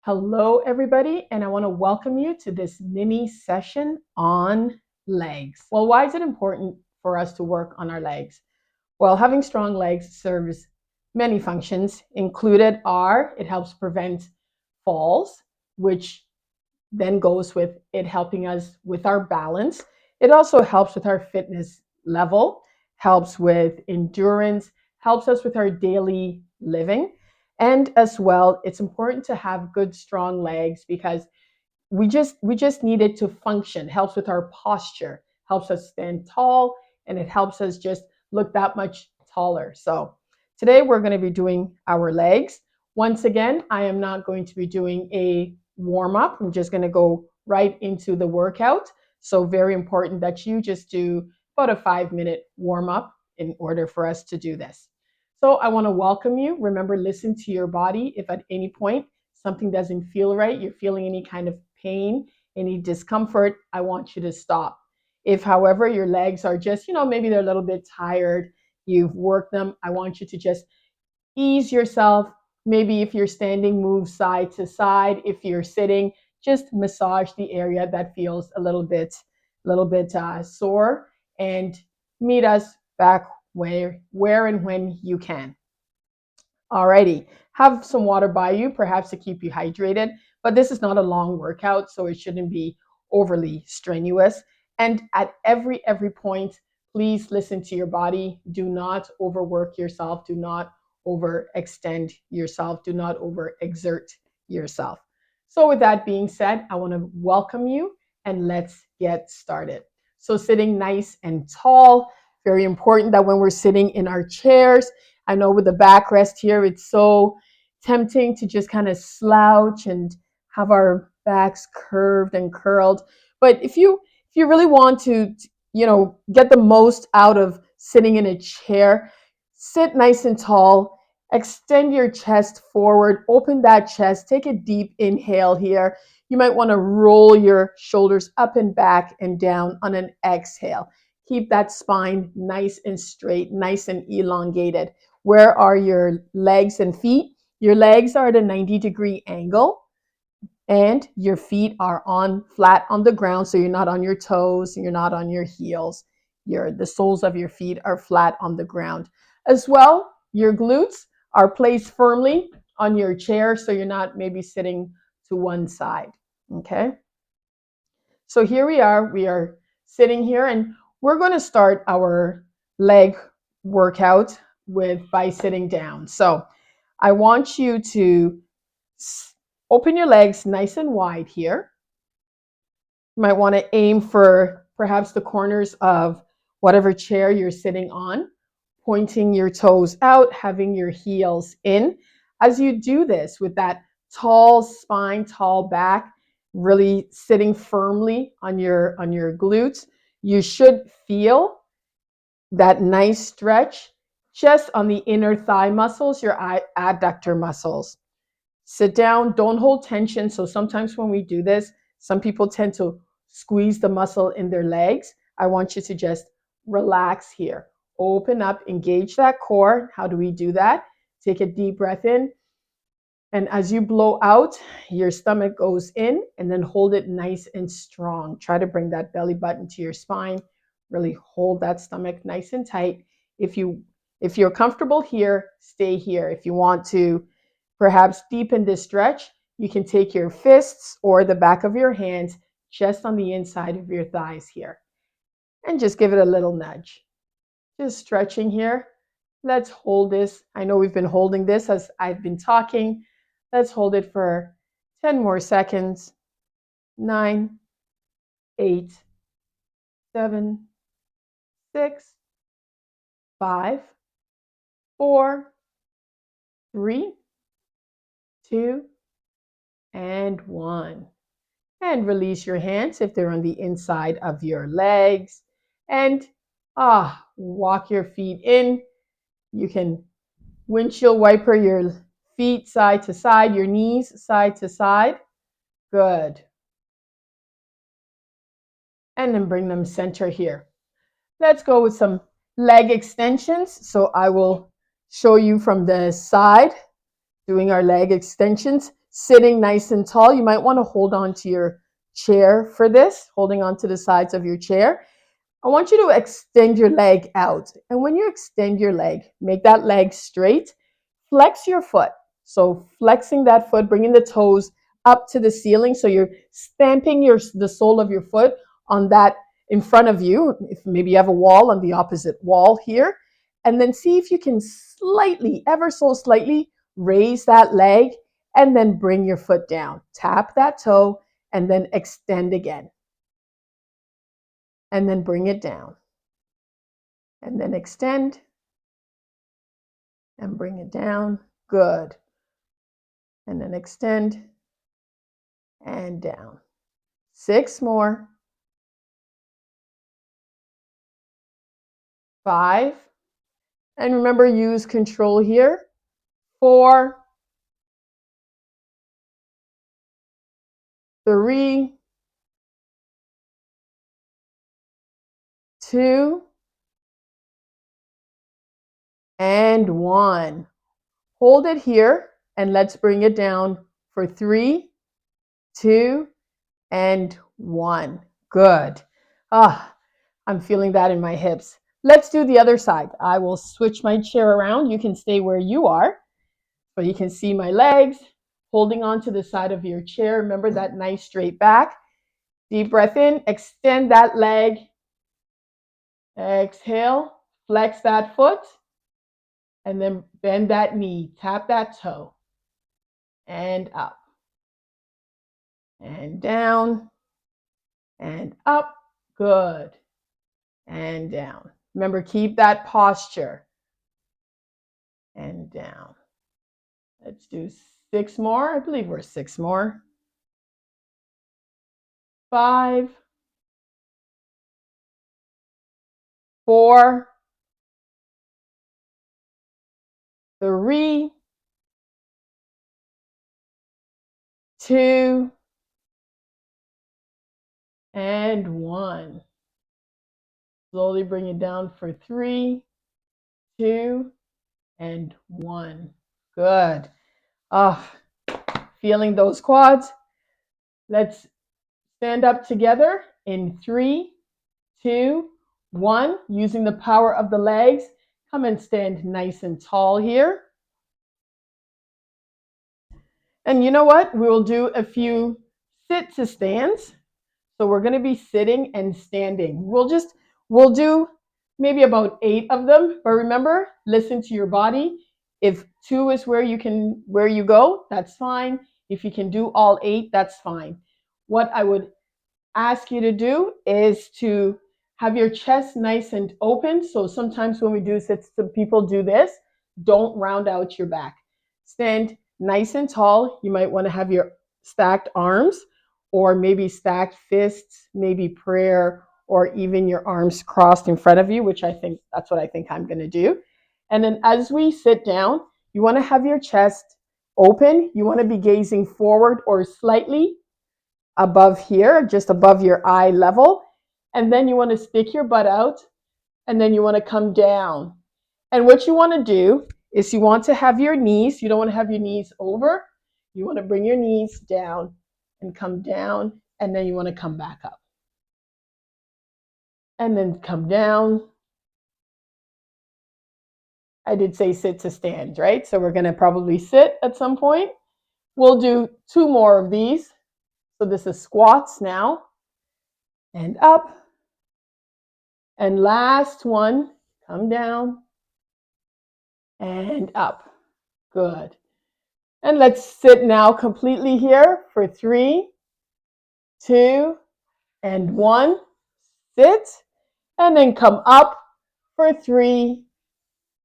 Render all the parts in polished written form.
Hello, everybody, and I want to welcome you to this mini session on legs. Well, why is it important for us to work on our legs? Well, having strong legs serves many functions. Included are it helps prevent falls, which then goes with it helping us with our balance. It also helps with our fitness level, helps with endurance, helps us with our daily living. And as well, it's important to have good, strong legs because we just need it to function. Helps with our posture, helps us stand tall, and it helps us just look that much taller. So today we're going to be doing our legs. Once again, I am not going to be doing a warm up. I'm just going to go right into the workout. So very important that you just do about a 5-minute warm up in order for us to do this. So I want to welcome you. Remember, listen to your body. If at any point something doesn't feel right, you're feeling any kind of pain, any discomfort, I want you to stop. If, however, your legs are just, maybe they're a little bit tired, you've worked them, I want you to just ease yourself. Maybe if you're standing, move side to side. If you're sitting, just massage the area that feels a little bit sore, and meet us back where and when you can. Alrighty, have some water by you, perhaps to keep you hydrated, but this is not a long workout, so it shouldn't be overly strenuous. And at every point, please listen to your body. Do not overwork yourself. Do not overextend yourself. Do not overexert yourself. So with that being said, I want to welcome you and let's get started. So sitting nice and tall, very important that when we're sitting in our chairs, I know with the backrest here, it's so tempting to just kind of slouch and have our backs curved and curled. But if you really want to, get the most out of sitting in a chair, sit nice and tall, extend your chest forward, open that chest, take a deep inhale here. You might want to roll your shoulders up and back and down on an exhale. Keep that spine nice and straight, nice and elongated. Where are your legs and feet? Your legs are at a 90-degree angle and your feet are flat on the ground, so you're not on your toes, you're not on your heels. The soles of your feet are flat on the ground. As well, your glutes are placed firmly on your chair, so you're not maybe sitting to one side, okay? So here we are sitting here, and we're going to start our leg workout by sitting down. So I want you to open your legs nice and wide here. You might want to aim for perhaps the corners of whatever chair you're sitting on, pointing your toes out, having your heels in. As you do this with that tall spine, tall back, really sitting firmly on your glutes, you should feel that nice stretch just on the inner thigh muscles, your adductor muscles. Sit down, don't hold tension. So sometimes when we do this, some people tend to squeeze the muscle in their legs. I want you to just relax here. Open up, engage that core. How do we do that? Take a deep breath in. And as you blow out, your stomach goes in, and then hold it nice and strong. Try to bring that belly button to your spine. Really hold that stomach nice and tight. If you're comfortable here, stay here. If you want to perhaps deepen this stretch, you can take your fists or the back of your hands just on the inside of your thighs here, and just give it a little nudge. Just stretching here. Let's hold this. I know we've been holding this as I've been talking. Let's hold it for 10 more seconds. 9, 8, 7, 6, 5, 4, 3, 2, and 1. And release your hands if they're on the inside of your legs. And walk your feet in. You can windshield wiper your feet side to side, your knees side to side. Good. And then bring them center here. Let's go with some leg extensions. So I will show you from the side doing our leg extensions. sitting nice and tall. You might want to hold on to your chair for this, holding on to the sides of your chair. I want you to extend your leg out. And when you extend your leg, make that leg straight. Flex your foot. So flexing that foot, bringing the toes up to the ceiling. So you're stamping the sole of your foot on that in front of you. If maybe you have a wall on the opposite wall here. And then see if you can slightly, ever so slightly, raise that leg and then bring your foot down. Tap that toe and then extend again. And then bring it down. And then extend and bring it down. Good. And then extend and down. 6 more. 5. And remember, use control here. 4. 3. 2. And 1. Hold it here and let's bring it down for 3, 2, and 1. Good. I'm feeling that in my hips. Let's do the other side. I will switch my chair around. You can stay where you are, but you can see my legs holding on to the side of your chair. Remember that nice straight back. Deep breath in, extend that leg. Exhale, flex that foot, and then bend that knee. Tap that toe. And up. And down. And up. Good. And down. Remember, keep that posture. And down. Let's do 6 more. I believe we're 6 more. 5. 4. 3. 2. And 1. Slowly bring it down for 3, 2, and 1. Good. Feeling those quads. Let's stand up together in 3, 2, 1. Using the power of the legs. Come and stand nice and tall here. And you know what? We will do a few sit to stands. So we're going to be sitting and standing. We'll do maybe about 8 of them. But remember, listen to your body. If 2 is where you go, that's fine. If you can do all 8, that's fine. What I would ask you to do is to have your chest nice and open. So sometimes when we do sits, some people do this. Don't round out your back. Stand nice and tall. You might want to have your stacked arms or maybe stacked fists, maybe prayer, or even your arms crossed in front of you, which that's what I think I'm going to do. And then as we sit down, you want to have your chest open. You want to be gazing forward or slightly above here, just above your eye level. And then you want to stick your butt out, and then you want to come down. And what you want to do is you want to have your knees, you don't want to have your knees over. You want to bring your knees down and come down, and then you want to come back up. And then come down. I did say sit to stand, right? So we're going to probably sit at some point. We'll do 2 more of these. So this is squats now. And up. And last one, come down and up. Good. And let's sit now completely here for 3, 2, and 1. Sit. And then come up for 3,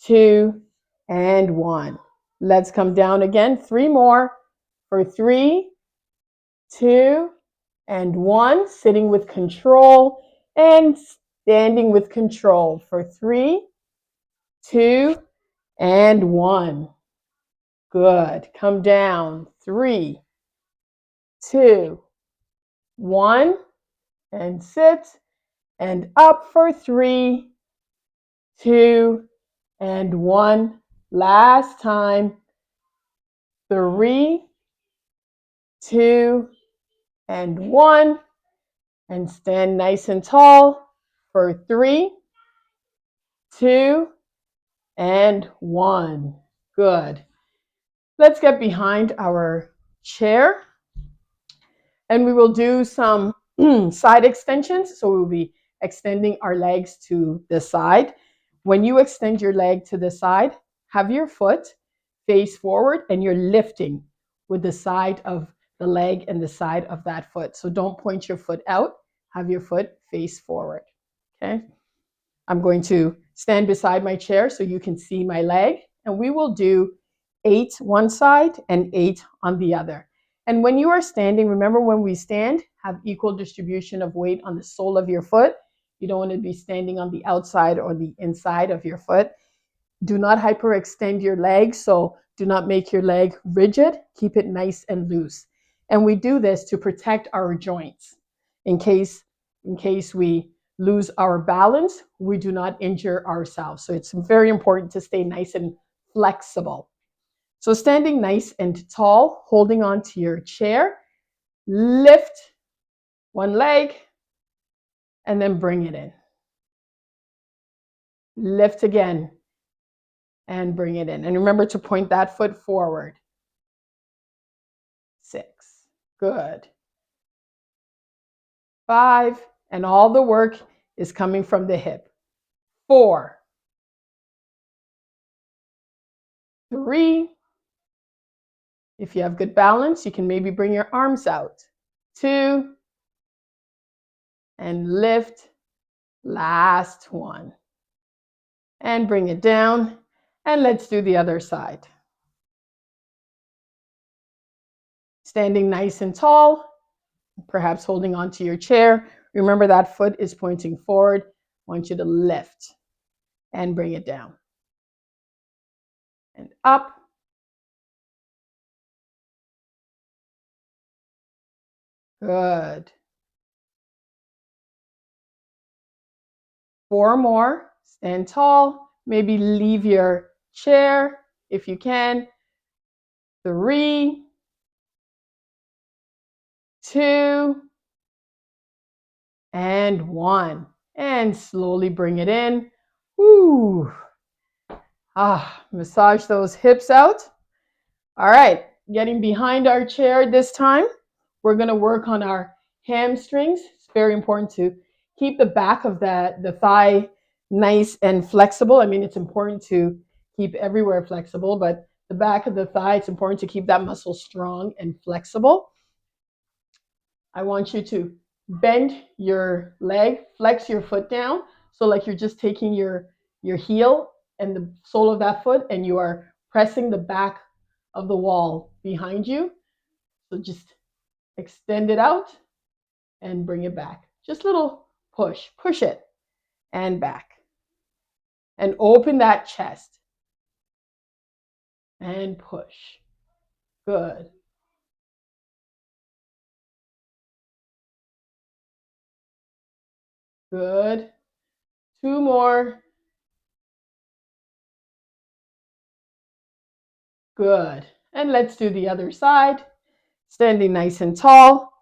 2, and 1. Let's come down again. 3 more for 3, 2, and 1. Sitting with control and standing with control for 3, 2, and 1. Good. Come down. 3, 2, 1. And sit. And up for 3, 2, and 1. Last time. 3, 2, and 1. And stand nice and tall for 3, 2, and 1. Good. Let's get behind our chair and we will do some side extensions. So we'll be extending our legs to the side. When you extend your leg to the side, have your foot face forward and you're lifting with the side of the leg and the side of that foot. So don't point your foot out, have your foot face forward. Okay. I'm going to stand beside my chair so you can see my leg, and we will do 8 one side and 8 on the other. And when you are standing, remember when we stand, have equal distribution of weight on the sole of your foot. You don't want to be standing on the outside or the inside of your foot. Do not hyperextend your leg, so do not make your leg rigid. Keep it nice and loose. And we do this to protect our joints. In case we lose our balance, we do not injure ourselves. So it's very important to stay nice and flexible. So standing nice and tall, holding on to your chair, lift one leg and then bring it in. Lift again and bring it in. And remember to point that foot forward. 6, good. 5, and all the work is coming from the hip. 4, 3, if you have good balance, you can maybe bring your arms out. 2, and lift, last one. And bring it down, and let's do the other side. Standing nice and tall, perhaps holding onto your chair. Remember that foot is pointing forward. I want you to lift and bring it down. And up. Good. 4 more. Stand tall. Maybe leave your chair if you can. 3, 2, and 1. And slowly bring it in. Woo. Massage those hips out. All right, getting behind our chair this time. We're going to work on our hamstrings. It's very important to keep the back of the thigh nice and flexible. I mean, it's important to keep everywhere flexible, but the back of the thigh, it's important to keep that muscle strong and flexible. I want you to bend your leg, flex your foot down. So like you're just taking your heel and the sole of that foot and you are pressing the back of the wall behind you. So just extend it out and bring it back. Just a little push it and back. And open that chest. And push. Good. Good. 2 more. Good. And let's do the other side. Standing nice and tall.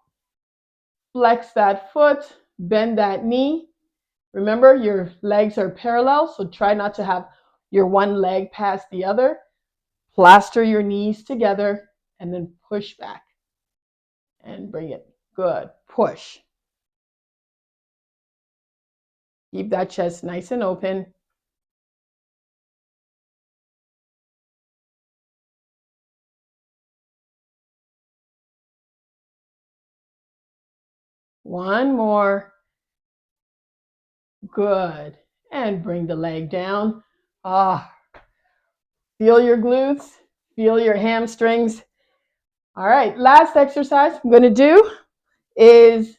Flex that foot. Bend that knee. Remember, your legs are parallel, so try not to have your one leg past the other. Plaster your knees together and then push back. And bring it. Good. Push. Keep that chest nice and open. One more. Good. And bring the leg down. Feel your glutes. Feel your hamstrings. All right. Last exercise I'm going to do is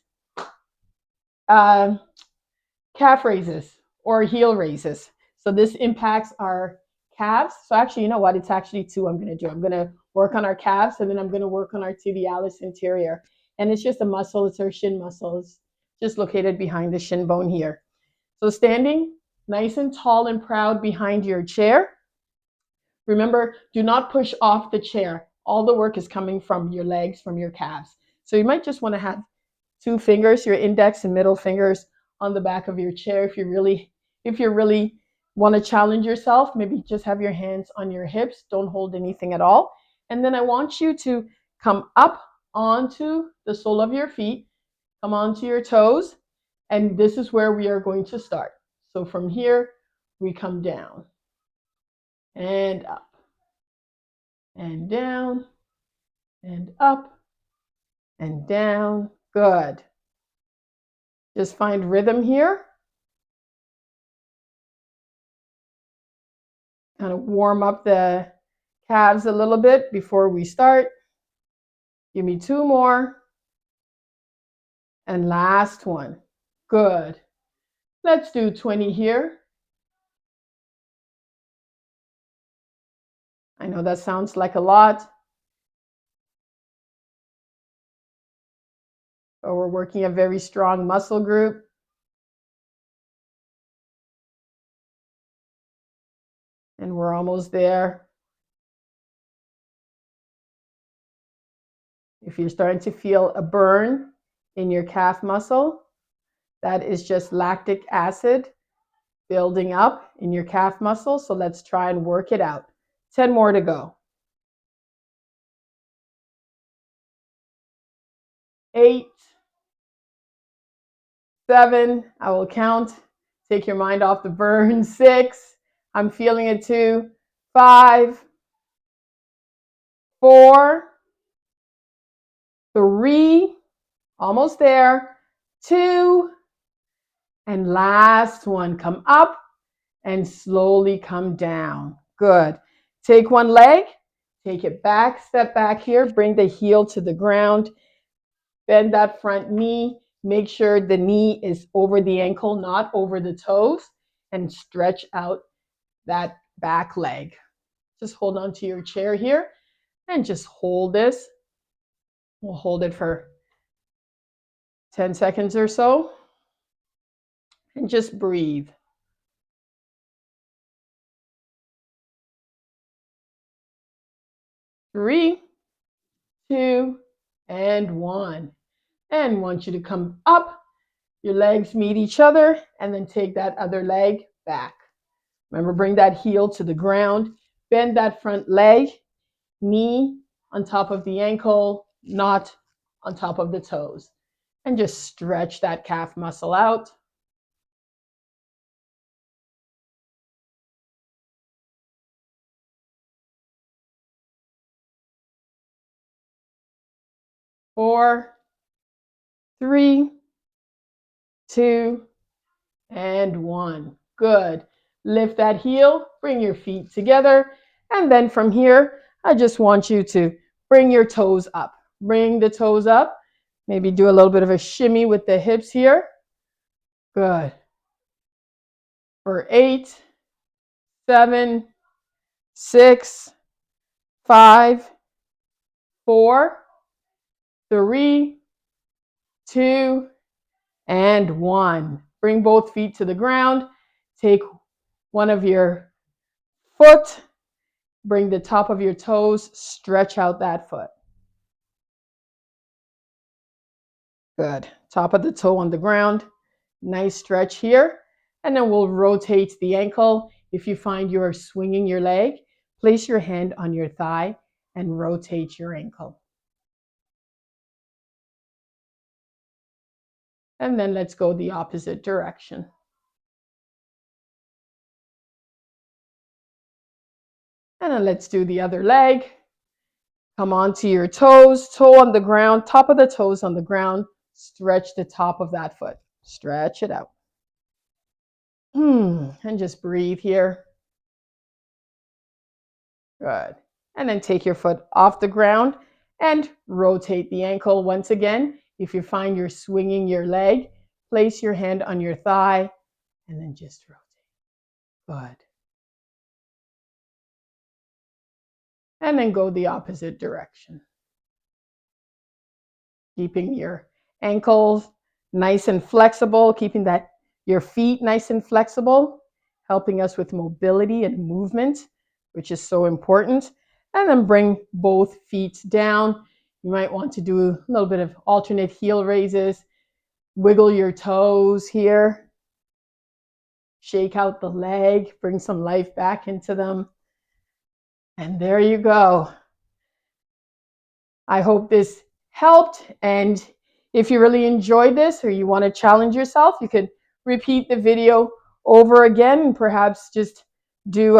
calf raises or heel raises. So this impacts our calves. So actually, you know what? It's actually 2 I'm going to do. I'm going to work on our calves and then I'm going to work on our tibialis anterior. And it's just a muscle. It's our shin muscle. It's just located behind the shin bone here. So standing nice and tall and proud behind your chair. Remember, do not push off the chair. all the work is coming from your legs, from your calves. So you might just want to have 2 fingers, your index and middle fingers, on the back of your chair. If you really want to challenge yourself, maybe just have your hands on your hips. Don't hold anything at all. And then I want you to come up onto the sole of your feet, come onto your toes, and this is where we are going to start. So from here, we come down and up and down and up and down. Good. Just find rhythm here. Kind of warm up the calves a little bit before we start. Give me 2 more. And last one. Good. Let's do 20 here. I know that sounds like a lot, but we're working a very strong muscle group. And we're almost there. If you're starting to feel a burn in your calf muscle, that is just lactic acid building up in your calf muscle. So let's try and work it out. 10 more to go. 8, 7, I will count. Take your mind off the burn. 6, I'm feeling it too. 5, 4, 3, almost there. 2, and last one. Come up and slowly come down. Good. Take one leg, take it back, step back here, bring the heel to the ground, bend that front knee, make sure the knee is over the ankle, not over the toes, and stretch out that back leg. Just hold on to your chair here and just hold this. We'll hold it for 10 seconds or so and just breathe. 3, 2, and 1. And want you to come up, your legs meet each other, and then take that other leg back. Remember, bring that heel to the ground, bend that front leg, knee on top of the ankle, not on top of the toes. And just stretch that calf muscle out. Four, 3, 2, and 1. Good. Lift that heel, bring your feet together, and then from here, I just want you to bring your toes up. Bring the toes up. Maybe do a little bit of a shimmy with the hips here. Good. For 8, 7, 6, 5, 4, 3, 2, and 1. Bring both feet to the ground. Take one of your foot. Bring the top of your toes. Stretch out that foot. Good. Top of the toe on the ground. Nice stretch here. And then we'll rotate the ankle. If you find you're swinging your leg, place your hand on your thigh and rotate your ankle. And then let's go the opposite direction. And then let's do the other leg. Come onto your toes, toe on the ground, top of the toes on the ground. Stretch the top of that foot. Stretch it out. And just breathe here. Good. And then take your foot off the ground and rotate the ankle once again. If you find you're swinging your leg, place your hand on your thigh and then just rotate. Good. And then go the opposite direction. Keeping your ankles nice and flexible, keeping your feet nice and flexible, helping us with mobility and movement, which is so important. and then bring both feet down. You might want to do a little bit of alternate heel raises. Wiggle your toes here. Shake out the leg, bring some life back into them. And there you go. I hope this helped. And if you really enjoyed this or you want to challenge yourself, you could repeat the video over again and perhaps just do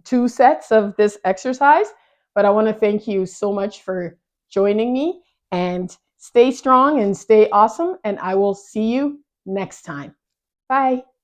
two sets of this exercise. But I want to thank you so much for joining me, and stay strong and stay awesome. And I will see you next time. Bye.